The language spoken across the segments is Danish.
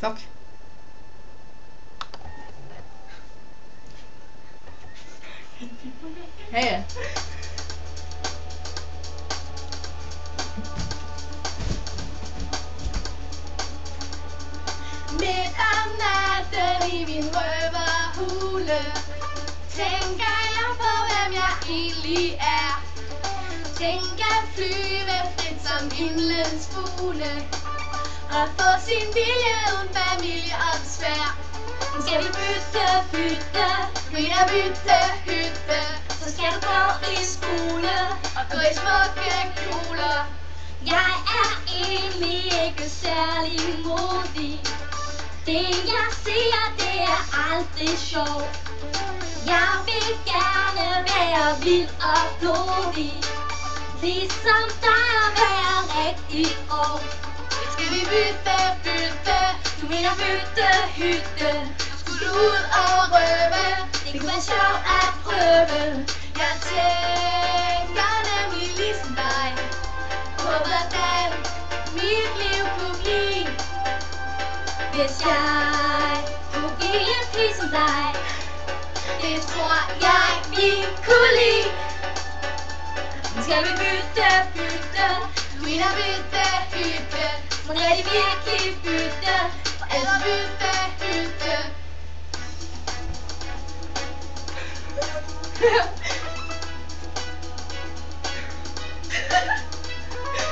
Fuck. Ja, ja. Midt om natten i min røverhule tænker jeg på, hvem jeg egentlig er. Tænker at flyve frit som himlens fugle og få sin vilje uden familie og besvær. Skal vi bytte, bytte hytte, så skal du gå i skole og gå i smukke kjoler. Jeg er egentlig ikke særlig modig. Det jeg siger, det er aldrig sjovt. Jeg vil gerne være vild og blodig, ligesom dig at være rigtig grov. Skal vi bytte, du mener bytte hytte. Skulle du ud og røve, det kunne være sjovt at prøve. Jeg tænker nemlig ligesom dig på hvordan mit liv kunne blive, hvis jeg kunne give en pige som dig. Det tror jeg vi kunne lide. Skal vi bytte, du mener bytte hytte. Må det virkelig bytte, eller bytte hytte.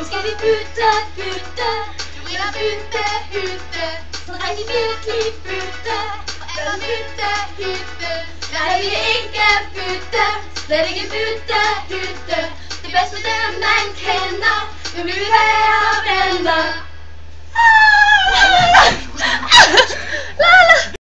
Skal vi bytte, du mener bytte hytte. Så rigtig virkelig bytte, eller bytte hytte. Nej, vi ikke bytte, slet ikke bytte hytte. Det bedste med dem man kender, men vi vil være venner.